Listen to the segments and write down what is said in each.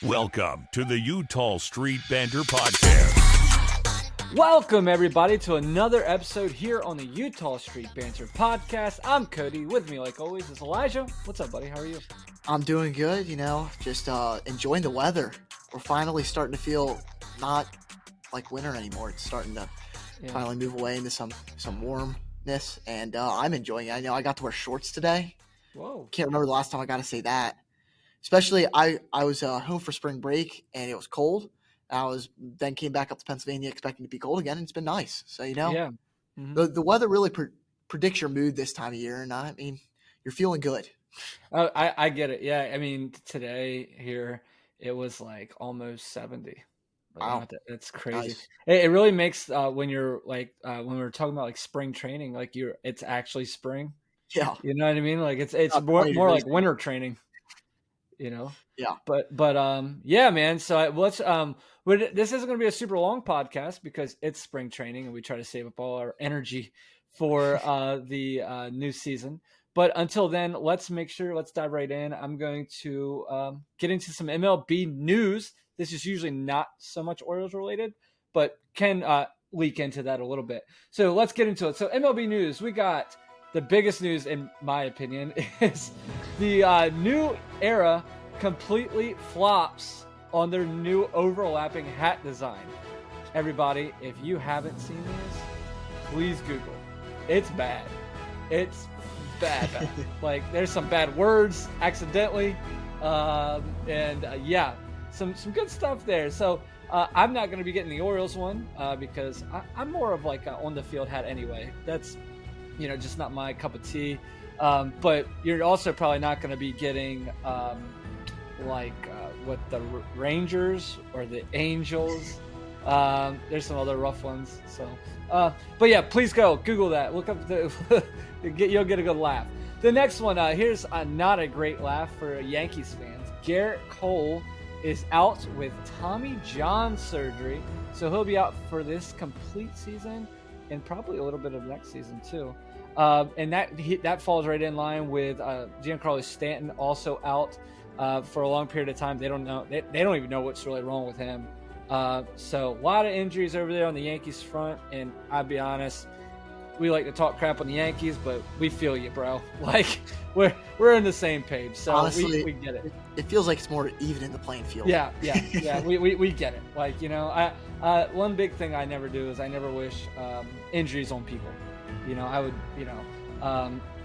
Welcome to the Eutaw Street Banter podcast. Welcome, everybody, to another episode here on the Eutaw Street Banter podcast. I'm Cody. With me, like always, is Elijah. What's up, buddy? How are you? I'm doing good, just enjoying the weather. We're finally starting to feel not like winter anymore. It's starting to finally move away into some warmness, and I'm enjoying it. I know I got to wear shorts today. Whoa. Can't remember the last time I got to say that. Especially, I was home for spring break, and it was cold. Then came back up to Pennsylvania expecting to be cold again, and it's been nice. So, the weather really predicts your mood this time of year, and I mean, you're feeling good. Oh, I get it. Yeah, I mean, today here, it was like almost 70. Wow. That's crazy. Nice. It really makes, when you're like, when we were talking about like spring training, like it's actually spring. Yeah. You know what I mean? Like it's more like winter training. Yeah. But yeah, man. So let's this isn't going to be a super long podcast because it's spring training and we try to save up all our energy for the new season. But until then, let's dive right in. I'm going to get into some MLB news. This is usually not so much Orioles related, but can leak into that a little bit. So let's get into it. So MLB news, we got the biggest news, in my opinion, is the new era completely flops on their new overlapping hat design. Everybody, if you haven't seen this, please Google. It's bad. It's bad. Like, there's some bad words accidentally. Some good stuff there. So I'm not going to be getting the Orioles one because I'm more of like a on-the-field hat anyway. That's just not my cup of tea. But you're also probably not going to be getting what the Rangers or the Angels. There's some other rough ones. So, but yeah, please go Google that. Look up you'll get a good laugh. The next one, here's not a great laugh for Yankees fans. Garrett Cole is out with Tommy John surgery, so he'll be out for this complete season and probably a little bit of next season too. And that falls right in line with Giancarlo Stanton also out for a long period of time. They don't know. They don't even know what's really wrong with him. So a lot of injuries over there on the Yankees front. And I'll be honest, we like to talk crap on the Yankees, but we feel you, bro. Like we're in the same page. So honestly, we get it. It feels like it's more even in the playing field. Yeah. we get it. Like, one big thing I never do is I never wish injuries on people. I would,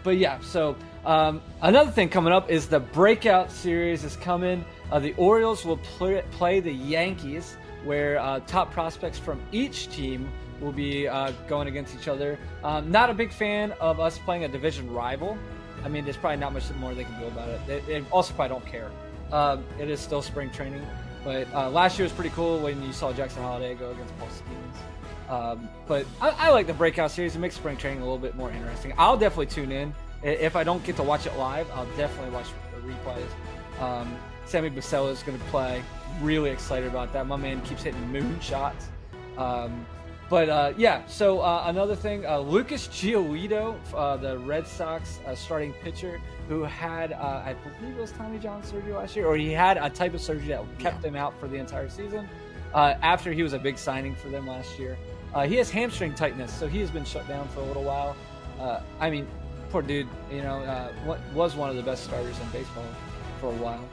but yeah, so another thing coming up is the breakout series is coming. The Orioles will play the Yankees, where top prospects from each team will be going against each other. Not a big fan of us playing a division rival. I mean, there's probably not much more they can do about it. They also probably don't care. It is still spring training, but last year was pretty cool when you saw Jackson Holiday go against Paul Skeens. But I like the breakout series. It makes spring training a little bit more interesting. I'll definitely tune in. If I don't get to watch it live, I'll definitely watch the replays. Sammy Bassella is going to play. Really excited about that. My man keeps hitting moon shots. So another thing, Lucas Giolito, the Red Sox starting pitcher, who had, I believe it was Tommy John surgery last year, or he had a type of surgery that kept him out for the entire season. After he was a big signing for them last year. He has hamstring tightness, so he has been shut down for a little while. I mean, poor dude, was one of the best starters in baseball for a while.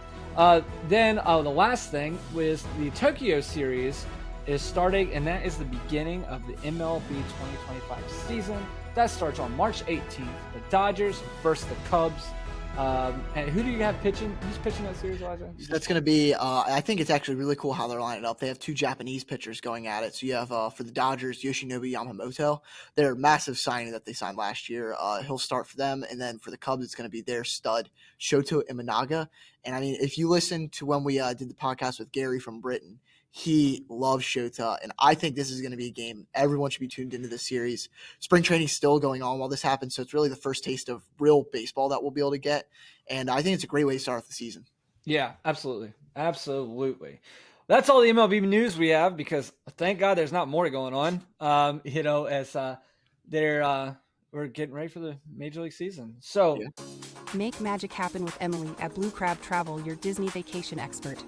Then the last thing was the Tokyo series is starting, and that is the beginning of the MLB 2025 season. That starts on March 18th. The Dodgers versus the Cubs. And who do you have pitching? Who's pitching that series, Elijah? That's going to be, I think it's actually really cool how they're lining it up. They have two Japanese pitchers going at it. So you have, for the Dodgers, Yoshinobu Yamamoto. Their massive signing that they signed last year. He'll start for them. And then for the Cubs, it's going to be their stud, Shoto Imanaga. And I mean, if you listen to when we did the podcast with Gary from Britain, he loves Shota, and I think this is going to be a game everyone should be tuned into this series. Spring training is still going on while this happens, so it's really the first taste of real baseball that we'll be able to get, and I think it's a great way to start off the season. Yeah, absolutely. That's all the MLB news we have because thank God there's not more going on, as we're getting ready for the Major League season. So Make magic happen with Emily at Blue Crab Travel, your Disney vacation expert.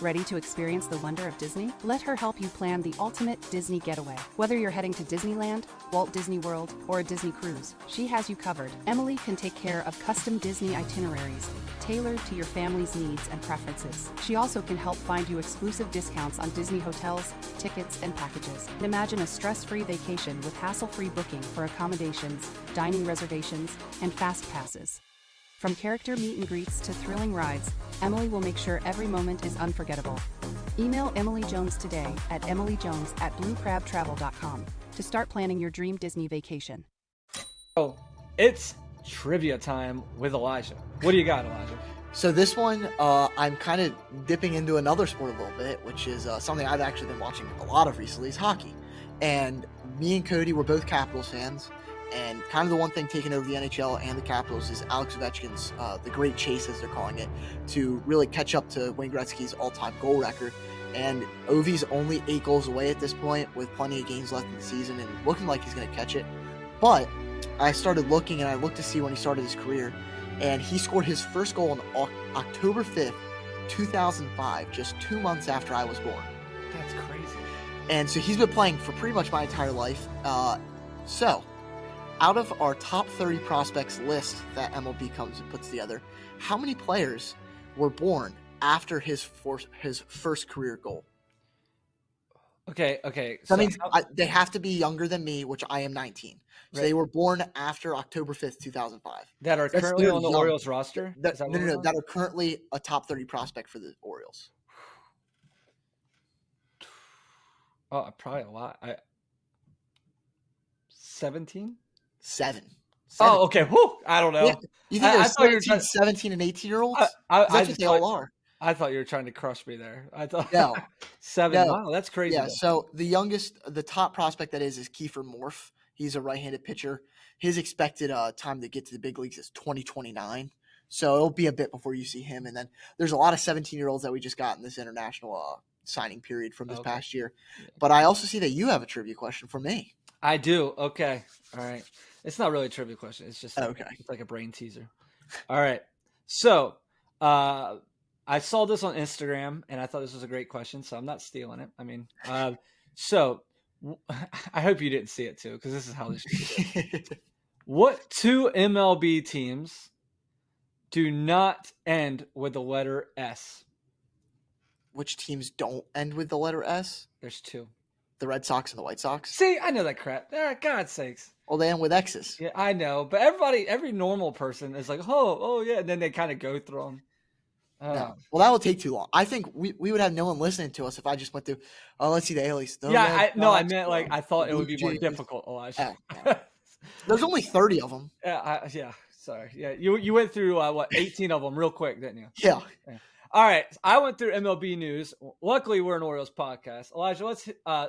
Ready to experience the wonder of Disney? Let her help you plan the ultimate Disney getaway. Whether you're heading to Disneyland, Walt Disney World, or a Disney cruise, she has you covered. Emily can take care of custom Disney itineraries tailored to your family's needs and preferences. She also can help find you exclusive discounts on Disney hotels, tickets, and packages. Imagine a stress-free vacation with hassle-free booking for accommodations, dining reservations, and fast passes. From character meet and greets to thrilling rides, Emily will make sure every moment is unforgettable. Email Emily Jones today at emilyjones@bluecrabtravel.com to start planning your dream Disney vacation. Oh, it's trivia time with Elijah. What do you got, Elijah? So this one, I'm kind of dipping into another sport a little bit, which is something I've actually been watching a lot of recently, is hockey. And me and Cody were both Capitals fans. And kind of the one thing taking over the NHL and the Capitals is Alex Ovechkin's, the great chase, as they're calling it, to really catch up to Wayne Gretzky's all-time goal record. And Ovi's only 8 goals away at this point, with plenty of games left in the season and looking like he's going to catch it. But I started looking, and I looked to see when he started his career, and he scored his first goal on October 5th, 2005, just 2 months after I was born. That's crazy. And so he's been playing for pretty much my entire life. Out of our top 30 prospects list that MLB comes and puts together, how many players were born after his first career goal? Okay. So that means they have to be younger than me, which I am 19. So they were born after October 5th, 2005. That are currently on the Orioles roster? That are currently a top 30 prospect for the Orioles. Oh, probably a lot. 17? 7. Oh, okay. Whew, I don't know. Yeah. You think there's 17 and 18-year-olds? That's what they all are. I thought you were trying to crush me there. I thought no, 7. No. Wow, that's crazy. Yeah. So the top prospect that is Kiefer Morph. He's a right-handed pitcher. His expected time to get to the big leagues is 2029. So it'll be a bit before you see him. And then there's a lot of 17-year-olds that we just got in this international signing period from this past year. Yeah. But I also see that you have a trivia question for me. I do. Okay. All right. It's not really a trivia question. It's just it's like a brain teaser. All right. So I saw this on Instagram, and I thought this was a great question, so I'm not stealing it. I mean, so I hope you didn't see it too, because this is how this is. What 2 MLB teams do not end with the letter S? Which teams don't end with the letter S? There's 2. The Red Sox and the White Sox. See, I know that crap. God's sakes. Well, they end with X's. Yeah, I know. But every normal person is like, oh, yeah. And then they kind of go through them. No. Well, that will take too long. I think we would have no one listening to us if I just went through, let's see the A's. Yeah, I meant like I thought it would be more difficult, Elijah. Yeah. There's only 30 of them. Yeah, sorry. Yeah, you went through, 18 of them real quick, didn't you? Yeah. All right, I went through MLB news. Luckily, we're an Orioles podcast. Elijah, let's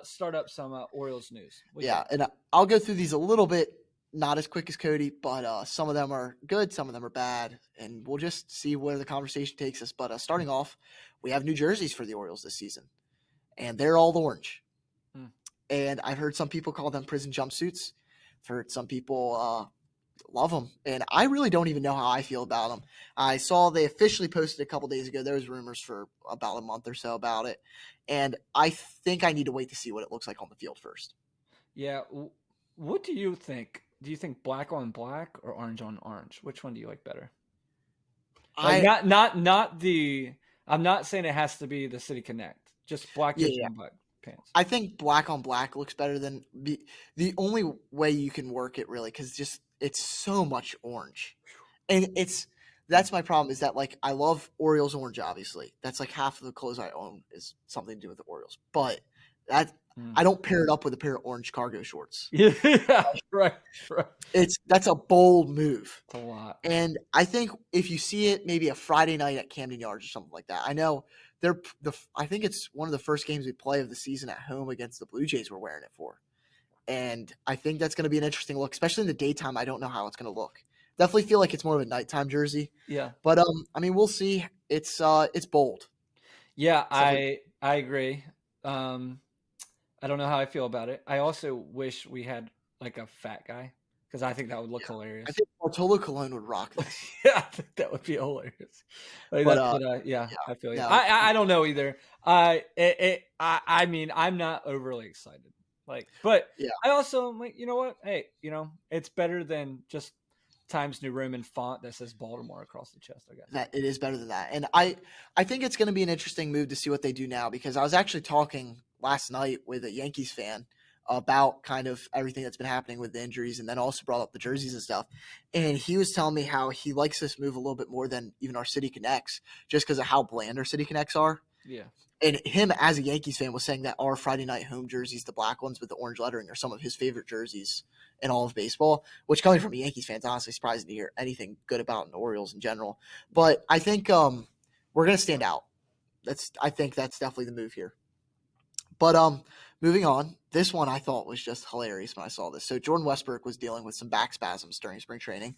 start up some Orioles news. And I'll go through these a little bit, not as quick as Cody, but some of them are good, some of them are bad, and we'll just see where the conversation takes us. But starting off, we have new jerseys for the Orioles this season, and they're all orange. And I've heard some people call them prison jumpsuits. I've heard some people love them, and I really don't even know how I feel about them. I saw they officially posted a couple days ago. There was rumors for about a month or so about it, and I think I need to wait to see what it looks like on the field first. Yeah, what do you think? Do you think black on black or orange on orange? Which one do you like better? Like not the. I'm not saying it has to be the City Connect. Just black jersey and black pants. I think black on black looks better than the only way you can work it, really, because it's so much orange, and that's my problem, is that like I love Orioles orange, obviously. That's like half of the clothes I own is something to do with the Orioles, but I don't pair it up with a pair of orange cargo shorts. Yeah, right. That's a bold move. It's a lot. And I think if you see it maybe a Friday night at Camden Yards or something like that, I know I think it's one of the first games we play of the season at home against the Blue Jays we're wearing it for. And I think that's going to be an interesting look, especially in the daytime. I don't know how it's going to look. Definitely feel like it's more of a nighttime jersey. Yeah. But I mean, we'll see. It's bold. Yeah, I agree. I don't know how I feel about it. I also wish we had like a fat guy, because I think that would look I hilarious. think Bartolo Colon would rock this. Yeah, I think that would be hilarious. Yeah, I feel you. no, I don't know either. I mean, I'm not overly excited. Like, but Yeah. I also am like, you know what? Hey, it's better than just Times New Roman font that says Baltimore across the chest, I guess. That it is better than that. And I think it's going to be an interesting move to see what they do now, because I was actually talking last night with a Yankees fan about kind of everything that's been happening with the injuries, and then also brought up the jerseys and stuff. And he was telling me how he likes this move a little bit more than even our City Connects, just because of how bland our City Connects are. Yeah. And him, as a Yankees fan, was saying that our Friday night home jerseys, the black ones with the orange lettering, are some of his favorite jerseys in all of baseball, which, coming from a Yankees fan, is honestly surprising to hear anything good about the Orioles in general. But I think we're going to stand out. I think that's definitely the move here. But moving on, this one I thought was just hilarious when I saw this. So Jordan Westbrook was dealing with some back spasms during spring training,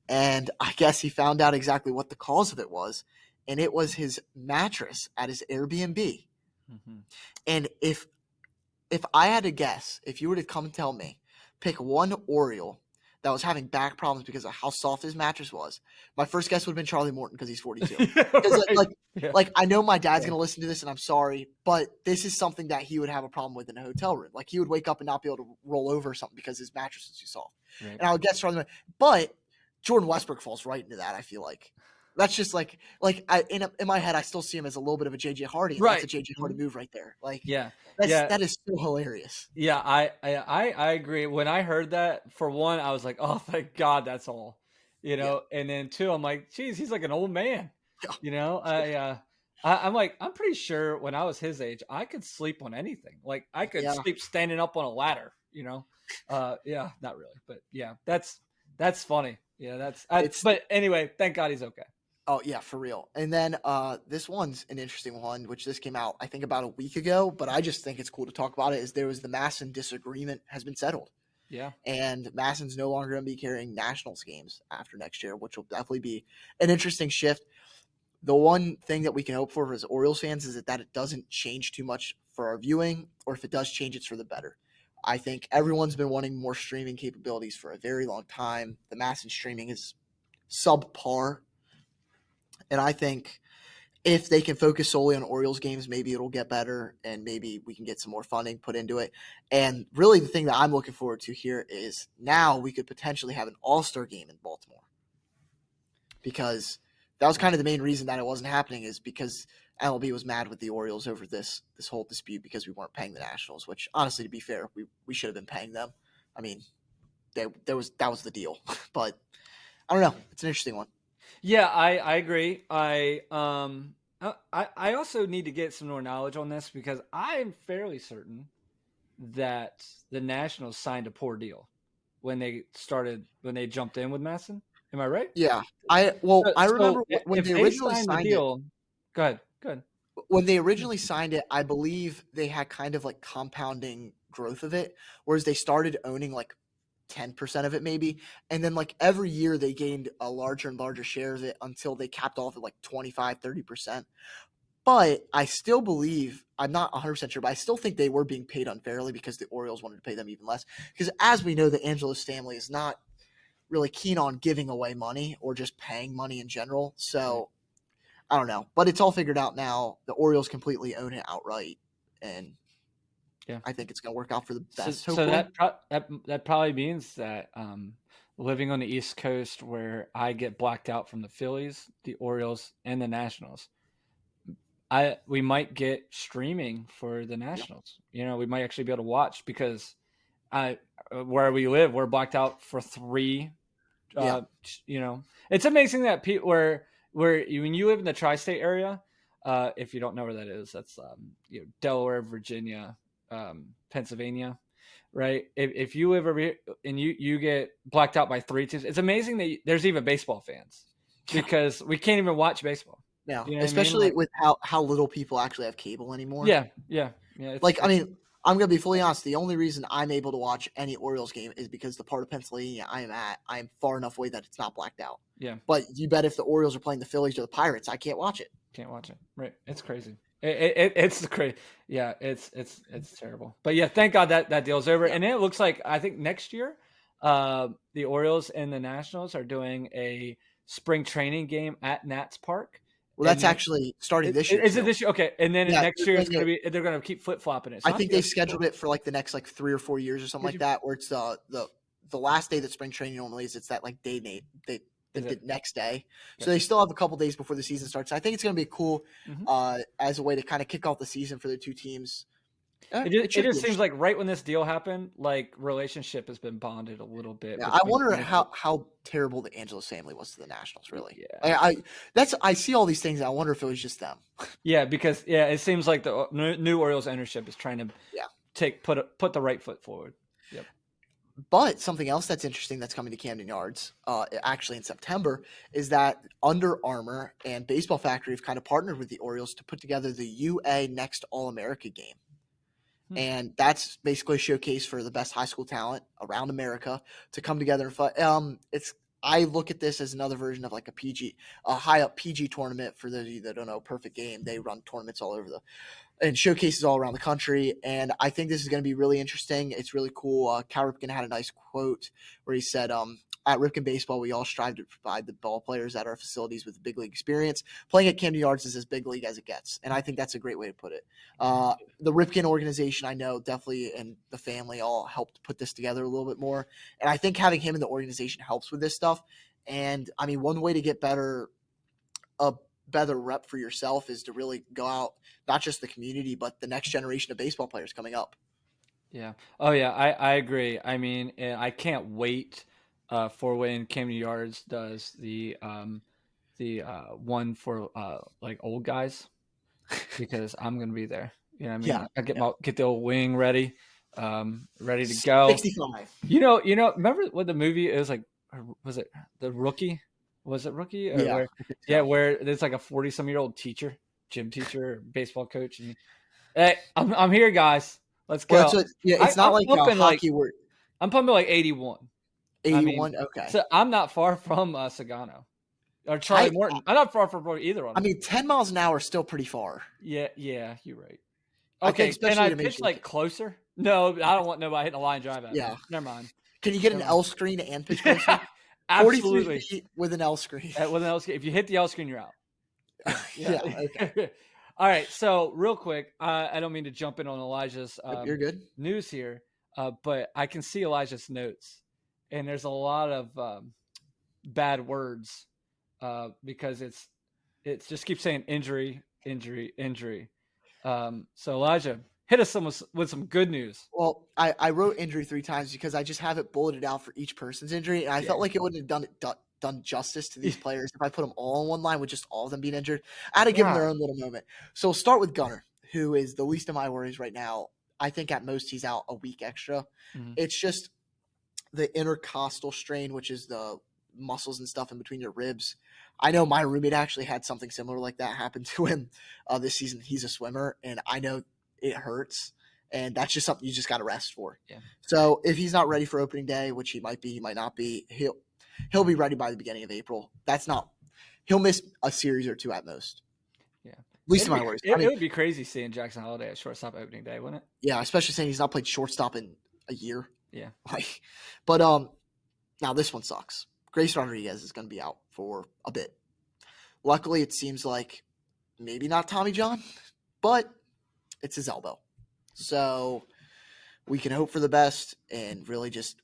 and I guess he found out exactly what the cause of it was, and it was his mattress at his Airbnb. Mm-hmm. And if I had to guess, if you were to come and tell me, pick one Oriole that was having back problems because of how soft his mattress was, my first guess would have been Charlie Morton, because he's 42. Right. Like I know my dad's going to listen to this, and I'm sorry, but this is something that he would have a problem with in a hotel room. Like, he would wake up and not be able to roll over or something because his mattress is too soft. Right. And I would guess Charlie Morton. But Jordan Westbrook falls right into that, I feel like. That's just like in my head, I still see him as a little bit of a JJ Hardy. And right. That's a JJ Hardy move right there. Like, that is so hilarious. Yeah, I agree. When I heard that, for one, I was like, oh, thank God, that's all, And then two, I'm like, geez, he's like an old man, I'm like, I'm pretty sure when I was his age, I could sleep on anything. Like, I could sleep standing up on a ladder, not really, but yeah, that's funny. Yeah, but anyway, thank God he's okay. Oh, yeah, for real. And then this one's an interesting one, which this came out, I think, about a week ago, but I just think it's cool to talk about it, is there was the Masson disagreement has been settled. Yeah. And Masson's no longer going to be carrying Nationals games after next year, which will definitely be an interesting shift. The one thing that we can hope for as Orioles fans is that it doesn't change too much for our viewing, or if it does change, it's for the better. I think everyone's been wanting more streaming capabilities for a very long time. The Masson streaming is subpar. And I think if they can focus solely on Orioles games, maybe it'll get better, and maybe we can get some more funding put into it. And really, the thing that I'm looking forward to here is now we could potentially have an all-star game in Baltimore, because that was kind of the main reason that it wasn't happening, is because MLB was mad with the Orioles over this whole dispute because we weren't paying the Nationals, which, honestly, to be fair, we should have been paying them. I mean, that was the deal. But I don't know. It's an interesting one. Yeah, I agree. I also need to get some more knowledge on this, because I'm fairly certain that the Nationals signed a poor deal when they jumped in with Masson. Am I right? Yeah. I remember when they originally signed signed the deal. Go ahead. When they originally signed it, I believe they had kind of like compounding growth of it, whereas they started owning like 10% of it maybe, and then like every year they gained a larger and larger share of it until they capped off at like 25-30%. But I still believe, I'm not 100% sure, but I still think they were being paid unfairly because the Orioles wanted to pay them even less, because as we know, the Angelos family is not really keen on giving away money or just paying money in general. So I don't know, but it's all figured out now. The Orioles completely own it outright, and yeah, I think it's going to work out for the best. So that probably means that living on the East Coast, where I get blacked out from the Phillies, the Orioles, and the Nationals, we might get streaming for the Nationals. Yeah. We might actually be able to watch, because where we live, we're blacked out for 3. It's amazing that where when you live in the tri-state area, if you don't know where that is, that's Delaware, Virginia, Pennsylvania, right? If you live over here and you get blacked out by 3 teams, it's amazing that there's even baseball fans, because we can't even watch baseball. Yeah, especially with how little people actually have cable anymore. Yeah. I mean, I'm going to be fully honest. The only reason I'm able to watch any Orioles game is because the part of Pennsylvania I am far enough away that it's not blacked out. Yeah. But you bet if the Orioles are playing the Phillies or the Pirates, I can't watch it. Right. It's crazy. It's crazy. Yeah, it's terrible. But yeah, thank God that deal's over. Yeah. And it looks like, I think next year, the Orioles and the Nationals are doing a spring training game at Nats Park. Well, that's actually starting this year. Is it this year? Okay, and then Yeah, next year it's going to be they're going to keep flip flopping it. So I think they scheduled it for like the next 3 or 4 years or something like that, where it's the last day that spring training normally is. It's that like the next day, so they still have a couple days before the season starts. I think it's going to be cool as a way to kind of kick off the season for the two teams. It just seems like right when this deal happened, like relationship has been bonded a little bit. Yeah, I wonder how terrible the Angelos family was to the Nationals. Really, I see all these things. And I wonder if it was just them. Yeah, because it seems like the new Orioles ownership is trying to put the right foot forward. Yep. But something else that's interesting that's coming to Camden Yards, actually in September, is that Under Armour and Baseball Factory have kind of partnered with the Orioles to put together the UA Next All-America game. And that's basically a showcase for the best high school talent around America to come together and fight. I look at this as another version of like a high up PG tournament. For those of you that don't know, Perfect Game, they run tournaments all over and showcases all around the country. And I think this is going to be really interesting. It's really cool. Cal Ripken had a nice quote where he said, at Ripken Baseball, we all strive to provide the ball players at our facilities with big league experience. Playing at Camden Yards is as big league as it gets. And I think that's a great way to put it. The Ripken organization, I know definitely, and the family all helped put this together a little bit more. And I think having him in the organization helps with this stuff. And I mean, one way to get a better rep for yourself is to really go out, not just the community, but the next generation of baseball players coming up. Yeah. Oh yeah. I agree. I mean, I can't wait for when Camden Yards does the one for like old guys, because I'm going to be there. You know what I mean? I get the old wing ready to go. 65. You know, remember what the movie is like? Was it The Rookie? Was it Rookie? Or where there's like a 40-some-year-old teacher, gym teacher, baseball coach, and hey, I'm here, guys. Let's go. Well, it's not like a hockey word. I'm pumping like 81. 81, okay. So I'm not far from Sagano or Charlie Morton. I'm not far from either one. I mean, 10 miles an hour is still pretty far. Yeah, you're right. Okay, can I pitch like closer? No, I don't want nobody hitting a line drive at me. Never mind. Can you get an L screen and pitch closer? Absolutely. 43 feet with an L screen. With an L screen. If you hit the L screen, you're out. Okay. All right, so real quick, I don't mean to jump in on Elijah's you're good. news here, but I can see Elijah's notes, and there's a lot of bad words because it just keeps saying injury. So Elijah, hit us with some good news. Well, I wrote injury 3 times because I just have it bulleted out for each person's injury, and I felt like it wouldn't have done justice to these players if I put them all in one line with just all of them being injured. I had to give them their own little moment. So we'll start with Gunnar, who is the least of my worries right now. I think at most he's out a week extra. Mm-hmm. It's just the intercostal strain, which is the muscles and stuff in between your ribs. I know my roommate actually had something similar like that happen to him this season. He's a swimmer, and I know it hurts, and that's just something you just got to rest for. Yeah. So if he's not ready for opening day, which he might be, he might not be, he'll be ready by the beginning of April. He'll miss a series or 2 at most. Yeah. Least of my worries. It would be crazy seeing Jackson Holliday at shortstop opening day, wouldn't it? Yeah, especially saying he's not played shortstop in a year. Yeah. But now this one sucks. Grace Rodriguez is going to be out for a bit. Luckily, it seems like maybe not Tommy John, but it's his elbow. So we can hope for the best, and really just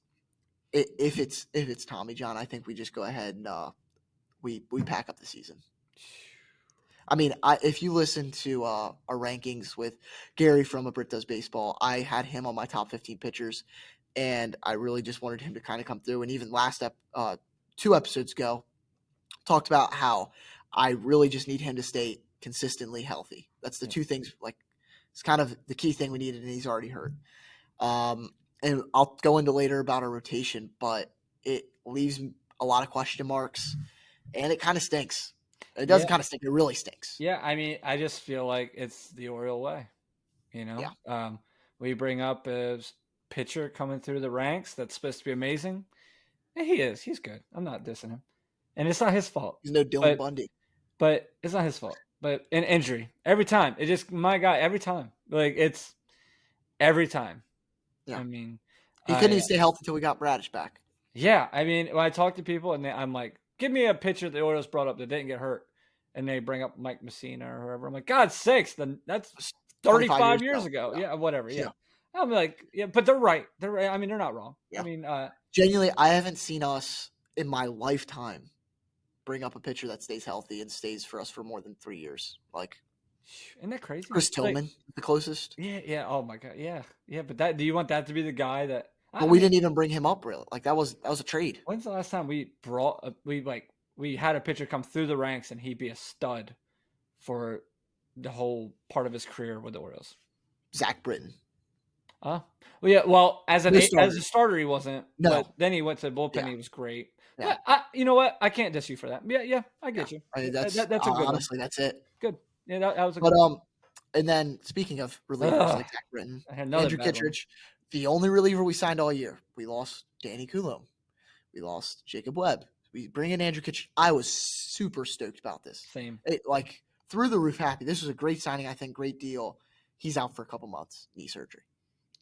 if it's Tommy John, I think we just go ahead and we pack up the season. I mean, if you listen to our rankings with Gary from A Brit Does Baseball, I had him on my top 15 pitchers, and I really just wanted him to kind of come through. And even last 2 episodes ago, talked about how I really just need him to stay consistently healthy. That's the 2 things. Like, it's kind of the key thing we needed, and he's already hurt. And I'll go into later about our rotation, but it leaves a lot of question marks, and it kind of stinks. It doesn't kind of stink. It really stinks. Yeah, I mean, I just feel like it's the Oriole way, you know? Yeah. We bring up a pitcher coming through the ranks that's supposed to be amazing. And he is. He's good. I'm not dissing him. And it's not his fault. He's no Dylan Bundy. But it's not his fault. But an injury. Every time. It just, my guy, every time. Like, it's every time. Yeah. I mean. He couldn't even stay healthy until we got Bradish back. Yeah, I mean, when I talk to people and I'm like, give me a pitcher the Orioles brought up that didn't get hurt, and they bring up Mike Messina or whoever. I'm like, God's sakes, then that's 25 35 years ago. Yeah. Yeah, whatever. Yeah. Yeah. I'm like, yeah, but they're right. They're right. I mean, they're not wrong. Yeah. I mean, genuinely, I haven't seen us in my lifetime bring up a pitcher that stays healthy and stays for us for more than 3 years. Like, isn't that crazy? Chris Tillman, the closest. Yeah. Oh my God. Yeah. But do you want that to be the guy that? But we didn't even bring him up, really. Like, that was a trade. When's the last time we had a pitcher come through the ranks and he'd be a stud for the whole part of his career with the Orioles? Zach Britton. Well, yeah. Well, as a starter, he wasn't. No. But then he went to the bullpen. Yeah. He was great. Yeah. You know what? I can't diss you for that. Yeah. I get you. I mean, that's a good honestly, one. that's it. Good. Yeah, that was a But good. and then speaking of relievers like Zach Britton, I had another Andrew bad one. Kittredge, the only reliever we signed all year. We lost Danny Coulomb. We lost Jacob Webb. We bring in Andrew Kittredge. I was super stoked about this. Same. Like, through the roof happy. This was a great signing, I think. Great deal. He's out for a couple months, knee surgery.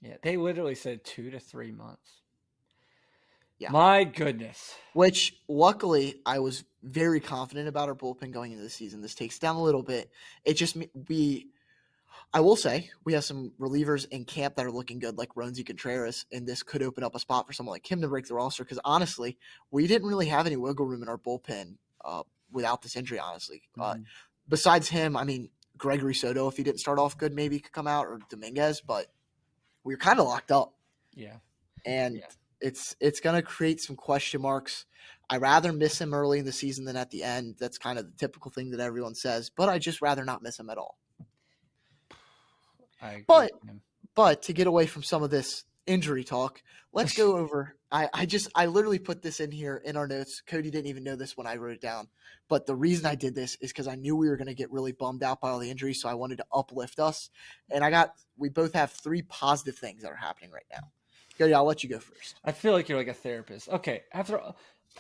Yeah, they literally said 2 to 3 months. Yeah. My goodness. Which, luckily, I was very confident about our bullpen going into the season. This takes down a little bit. It just I will say we have some relievers in camp that are looking good, like Ronzi Contreras, and this could open up a spot for someone like him to break the roster. Because honestly, we didn't really have any wiggle room in our bullpen without this injury. Honestly, besides him, I mean, Gregory Soto, if he didn't start off good, maybe could come out, or Dominguez, but we were kind of locked up. Yeah, and it's going to create some question marks. I rather miss him early in the season than at the end. That's kind of the typical thing that everyone says, but I just rather not miss him at all. But to get away from some of this injury talk, let's go over. I literally put this in here in our notes. Cody didn't even know this when I wrote it down. But the reason I did this is because I knew we were going to get really bummed out by all the injuries, so I wanted to uplift us. And we both have 3 positive things that are happening right now. Cody, I'll let you go first. I feel like you're like a therapist. Okay, after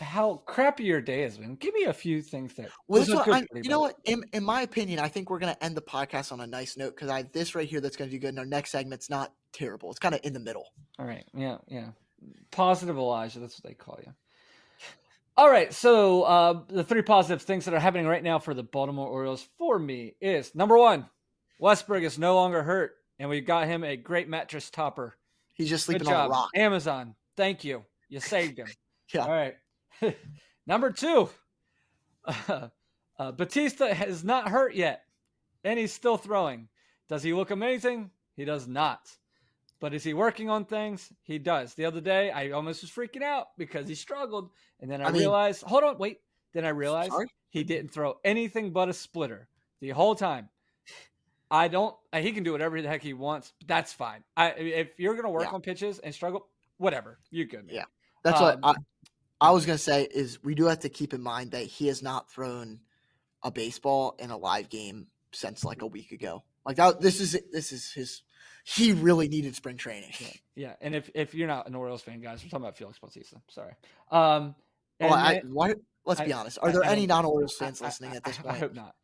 how crappy your day has been, give me a few things that. Well, you know what? In my opinion, I think we're going to end the podcast on a nice note because I have this right here that's going to do good. And our next segment's not terrible. It's kind of in the middle. All right. Yeah. Positive Elijah. That's what they call you. All right. So the 3 positive things that are happening right now for the Baltimore Orioles for me is, number 1, Westberg is no longer hurt, and we got him a great mattress topper. He's just sleeping on a rock. Amazon. Thank you. You saved him. Yeah. All right. Number 2, Batista is not hurt yet, and he's still throwing. Does he look amazing? He does not. But is he working on things? He does. The other day, I almost was freaking out because he struggled, and then I realized, hold on, wait. Then I realized he didn't throw anything but a splitter the whole time. He can do whatever the heck he wants, but that's fine. If you're going to work on pitches and struggle, whatever, you're good, man. Yeah. That's what I was going to say is we do have to keep in mind that he has not thrown a baseball in a live game since like a week ago. Like this is his. He really needed spring training. Yeah. And if you're not an Orioles fan, guys, we're talking about Felix Bautista. Sorry. Let's be honest. Are there any non-Orioles fans listening at this point? I hope not.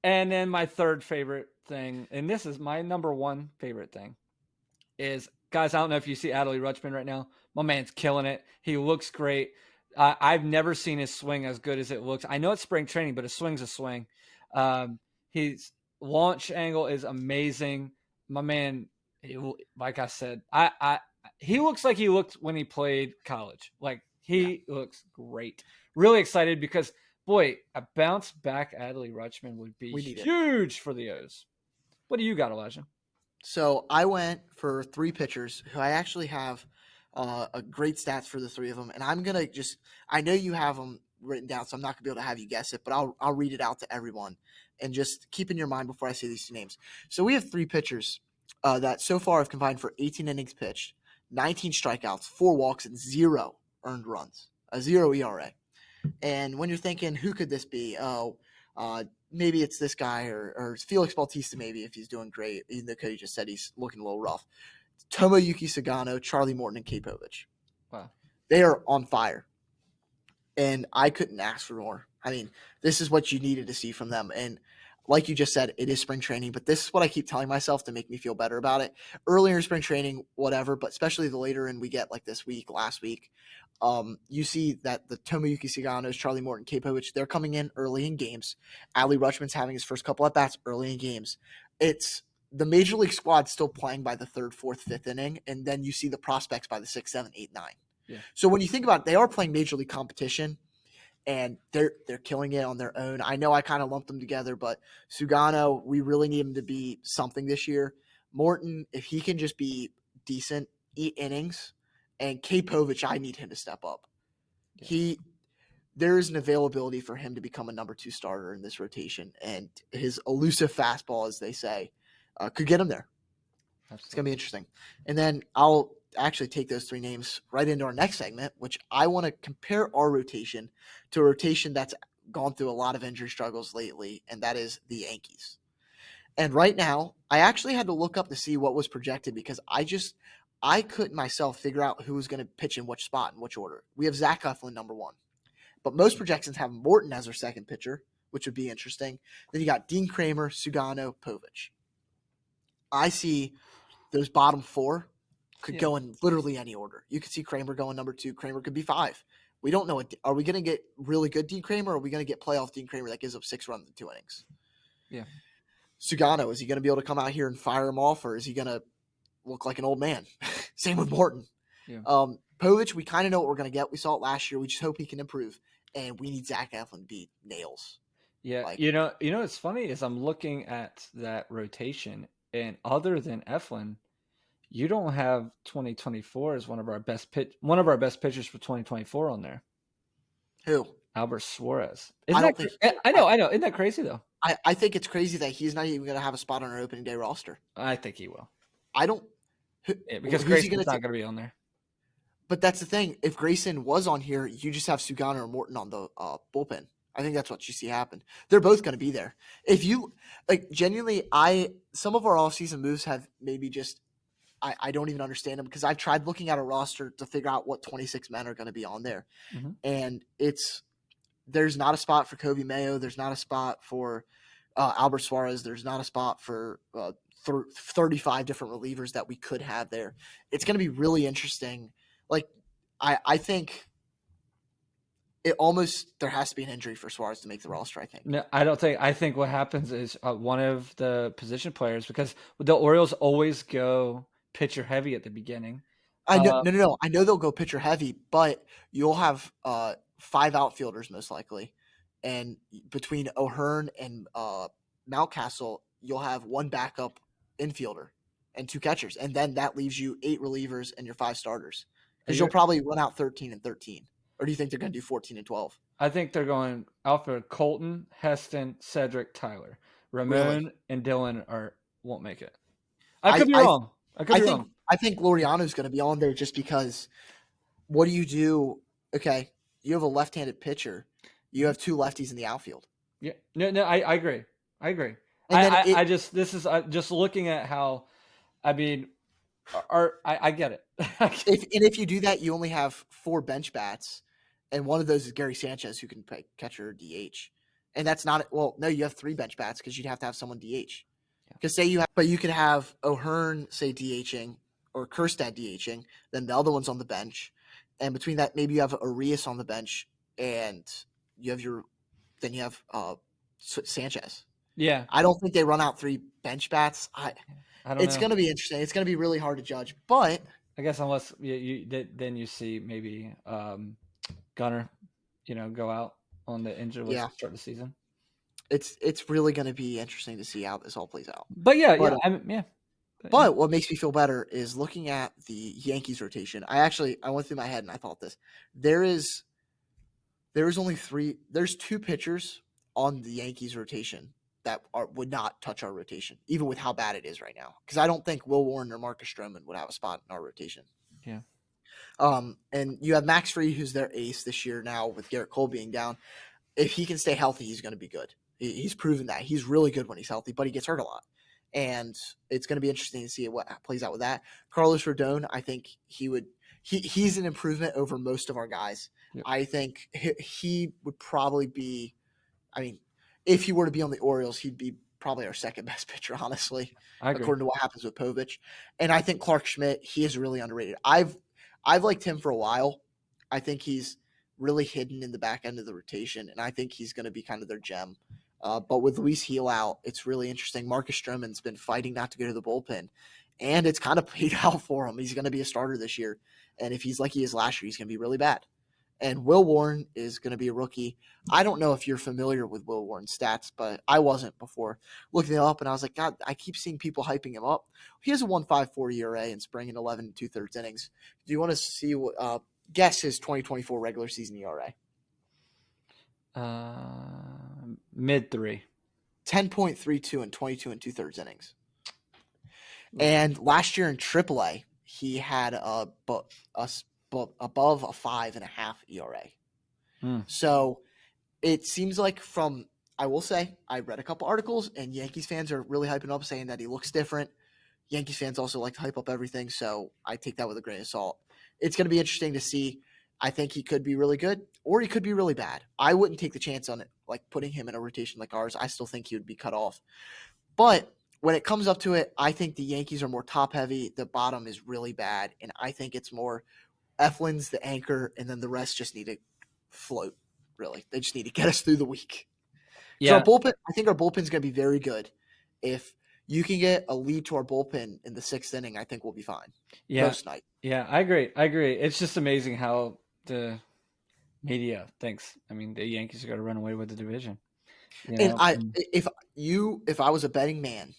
And then my third favorite thing, and this is my number 1 favorite thing, is, guys, I don't know if you see Adley Rutschman right now. My man's killing it. He looks great. I've never seen his swing as good as it looks. I know it's spring training, but his swing's a swing. His launch angle is amazing. My man, like I said, he looks like he looked when he played college. Like, he looks great. Really excited because, boy, a bounce back Adley Rutschman would be huge for the O's. What do you got, Elijah? So I went for 3 pitchers who I actually have a great stats for the 3 of them. And I'm going to I know you have them written down, so I'm not going to be able to have you guess it, but I'll read it out to everyone. And just keep in your mind before I say these 2 names. So we have 3 pitchers that so far have combined for 18 innings pitched, 19 strikeouts, 4 walks, and 0 earned runs, a 0 ERA. And when you're thinking, who could this be? Maybe it's this guy or Felix Bautista, maybe, if he's doing great, even though Cody just said he's looking a little rough. Tomoyuki Sagano, Charlie Morton, and Kapovich. Wow. They are on fire. And I couldn't ask for more. I mean, this is what you needed to see from them. And like you just said, it is spring training, but this is what I keep telling myself to make me feel better about it. Earlier in spring training, whatever, but especially the later in we get, like this week, last week, you see that the Tomoyuki Suganos, Charlie Morton, Kapovich, they're coming in early in games. Adley Rutschman's having his first couple at bats early in games. It's the major league squad still playing by the third, fourth, fifth inning, and then you see the prospects by the 6, 7, 8, 9. Yeah. So when you think about it, they are playing major league competition, and they're killing it on their own. I know I kind of lumped them together, but Sugano, we really need him to be something this year. Morton, if he can just be decent, eat innings, and Kapovich, I need him to step up. Yeah. There is an availability for him to become a number 2 starter in this rotation, and his elusive fastball, as they say, could get him there. Absolutely. It's going to be interesting. And then I'll actually take those 3 names right into our next segment, which I want to compare our rotation to a rotation that's gone through a lot of injury struggles lately, and that is the Yankees. And right now, I actually had to look up to see what was projected because I couldn't myself figure out who was going to pitch in which spot in which order. We have Zach Eflin, number 1. But most projections have Morton as their second pitcher, which would be interesting. Then you got Dean Kramer, Sugano, Povich. I see those bottom 4 could go in literally any order. You could see Kramer going number 2. Kramer could be 5. We don't know. Are we going to get really good Dean Kramer, or are we going to get playoff Dean Kramer that gives up 6 runs in 2 innings? Yeah. Sugano, is he going to be able to come out here and fire him off, or is he going to look like an old man? Same with Morton. Yeah. Povich, we kind of know what we're going to get. We saw it last year. We just hope he can improve. And we need Zach Eflin to be nails. Yeah. What's funny is I'm looking at that rotation, and other than Eflin, you don't have 2024 as one of our best pitchers for 2024 on there. Who? Albert Suarez. I know. Isn't that crazy though? I think it's crazy that he's not even going to have a spot on our opening day roster. I think he will. I don't. Because Grayson's not going to be on there. But that's the thing. If Grayson was on here, you just have Sugano or Morton on the bullpen. I think that's what you see happen. They're both going to be there. If you genuinely, some of our offseason moves have maybe just I don't even understand them because I've tried looking at a roster to figure out what 26 men are going to be on there, and there's not a spot for Kobe Mayo. There's not a spot for Albert Suarez. There's not a spot for 35 different relievers that we could have there. It's going to be really interesting. I think there has to be an injury for Suarez to make the roster, I think. No, I don't think. I think what happens is one of the position players, because the Orioles always go pitcher heavy at the beginning. I know, no. I know they'll go pitcher heavy, but you'll have 5 outfielders most likely. And between O'Hearn and Mountcastle, you'll have 1 backup infielder and 2 catchers. And then that leaves you 8 relievers and your 5 starters. Because you'll probably run out 13 and 13. Or do you think they're going to do 14 and 12? I think they're going outfield Colton, Heston, Cedric, Tyler. Ramon and Dylan won't make it. I could be wrong. I think Laureano's going to be on there just because what do you do? Okay, you have a left-handed pitcher. You have 2 lefties in the outfield. Yeah. No, I agree. And just looking at how, I mean, I get it. if you do that, you only have 4 bench bats, and one of those is Gary Sanchez, who can play catcher or DH. And that's not – well, no, you have 3 bench bats because you'd have to have someone DH. Because you could have O'Hearn, say, DHing, or Kerstad DHing, then the other one's on the bench. And between that, maybe you have Arias on the bench, and you have Sanchez. Yeah. I don't think they run out 3 bench bats. It's going to be interesting. It's going to be really hard to judge, but I guess unless then you see maybe Gunnar, go out on the injured list to start the season. It's really going to be interesting to see how this all plays out. But But what makes me feel better is looking at the Yankees rotation. I went through my head and I thought this. There's only 3. There's 2 pitchers on the Yankees rotation that would not touch our rotation, even with how bad it is right now. Because I don't think Will Warren or Marcus Stroman would have a spot in our rotation. Yeah. And you have Max Fried, who's their ace this year now with Garrett Cole being down. If he can stay healthy, he's going to be good. He's proven that. He's really good when he's healthy, but he gets hurt a lot. And it's going to be interesting to see what plays out with that. Carlos Rodon, I think he's an improvement over most of our guys. Yep. I think he would probably be – I mean, if he were to be on the Orioles, he'd be probably our second best pitcher, honestly, I agree. according to what happens with Povich. And I think Clark Schmidt, he is really underrated. I've liked him for a while. I think he's really hidden in the back end of the rotation, and I think he's going to be kind of their gem. But with Luis Gil out, it's really interesting. Marcus Stroman's been fighting not to go to the bullpen, and it's kind of paid out for him. He's going to be a starter this year, and if he's like he is last year, he's going to be really bad. And Will Warren is going to be a rookie. I don't know if you're familiar with Will Warren's stats, but I wasn't before looking it up, and I was like, God, I keep seeing people hyping him up. He has a 1.54 ERA in spring in 11 2/3 innings. Do you want to see what guess his 2024 regular season ERA? Mid 3. 10.32 in 22 2/3 innings. And last year in AAA, he had above a 5.5 ERA. So it seems like I will say, I read a couple articles, and Yankees fans are really hyping up, saying that he looks different. Yankees fans also like to hype up everything, so I take that with a grain of salt. It's going to be interesting to see. I think he could be really good, or he could be really bad. I wouldn't take the chance on it, like putting him in a rotation like ours. I still think he would be cut off. But when it comes up to it, I think the Yankees are more top-heavy. The bottom is really bad, and I think it's more Eflin's the anchor, and then the rest just need to float, really. They just need to get us through the week. Yeah. So our bullpen, I think our bullpen's going to be very good. If you can get a lead to our bullpen in the 6th inning, I think we'll be fine. Yeah. Most night. Yeah, I agree. It's just amazing how the media thinks. I mean, the Yankees are going to run away with the division. And if I was a betting man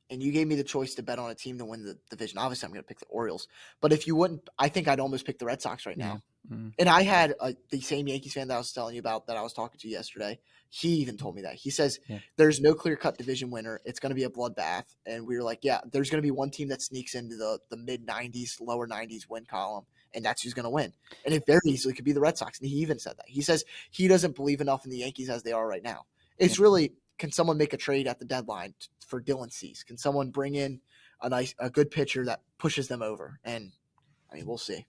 and you gave me the choice to bet on a team to win the division, obviously I'm going to pick the Orioles. But if you wouldn't, I think I'd almost pick the Red Sox right now. Mm-hmm. And I had the same Yankees fan that I was telling you about that I was talking to yesterday. He even told me that. He says there's no clear-cut division winner. It's going to be a bloodbath. And we were like, yeah, there's going to be one team that sneaks into the mid-90s, lower 90s win column, and that's who's going to win. And it very easily could be the Red Sox. And he even said that. He says he doesn't believe enough in the Yankees as they are right now. It's really, can someone make a trade at the deadline for Dylan Cease? Can someone bring in a good pitcher that pushes them over? And, I mean, we'll see.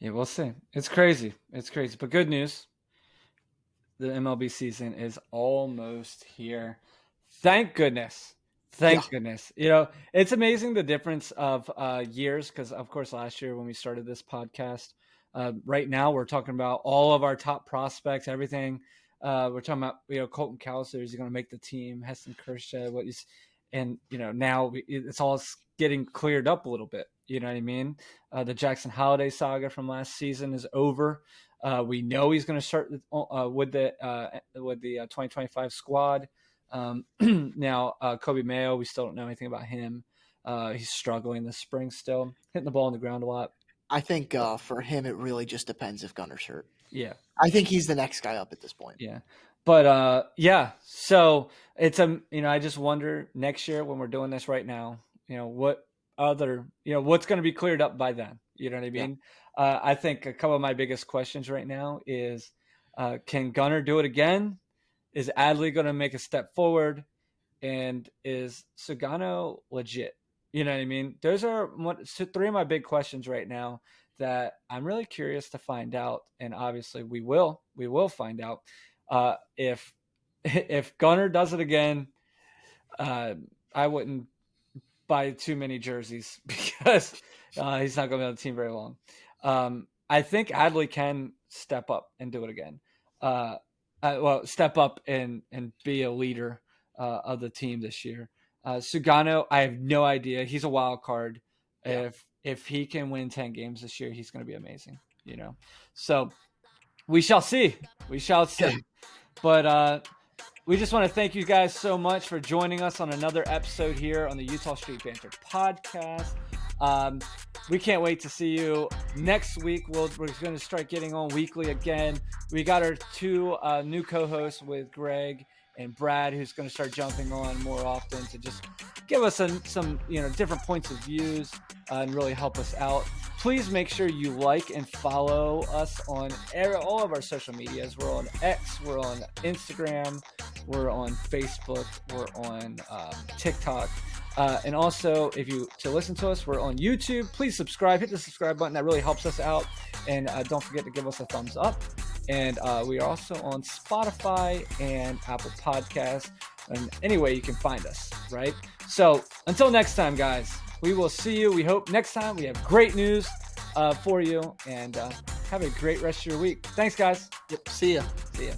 Yeah, we'll see. It's crazy. But good news. The MLB season is almost here. Thank goodness. Thank goodness. It's amazing the difference of years, because, of course, last year when we started this podcast, right now we're talking about all of our top prospects, everything. We're talking about, Colton Cowser, is he going to make the team? Heston Kershaw, now it's all getting cleared up a little bit. You know what I mean? The Jackson Holiday saga from last season is over. We know he's going to start with the 2025 squad. Now, Kobe Mayo, we still don't know anything about him. He's struggling this spring still, hitting the ball on the ground a lot. I think for him, it really just depends if Gunner's hurt. Yeah. I think he's the next guy up at this point. Yeah. But, so it's, I just wonder next year when we're doing this right now, what other, what's going to be cleared up by then? You know what I mean? Yeah. I think a couple of my biggest questions right now is, can Gunner do it again? Is Adley going to make a step forward? And is Sugano legit? You know what I mean? Those are three of my big questions right now that I'm really curious to find out. And obviously we will find out. If Gunner does it again, I wouldn't buy too many jerseys because he's not going to be on the team very long. I think Adley can step up and do it again. Step up and be a leader of the team this year. Sugano, I have no idea. He's a wild card. Yeah. If he can win 10 games this year, he's going to be amazing. So we shall see. Yeah. But we just want to thank you guys so much for joining us on another episode here on the Eutaw Street Banter podcast. We can't wait to see you next week. We're going to start getting on weekly again. We got our two new co-hosts with Greg and Brad, who's going to start jumping on more often to just give us some different points of views and really help us out. Please make sure you like and follow us on all of our social medias. We're on X, we're on Instagram, we're on Facebook, we're on TikTok. And also, to listen to us, we're on YouTube. Please subscribe. Hit the subscribe button. That really helps us out. And don't forget to give us a thumbs up. And we are also on Spotify and Apple Podcasts, and any way you can find us, right? So until next time, guys, we will see you. We hope next time we have great news for you, and have a great rest of your week. Thanks, guys. Yep. See ya. See ya.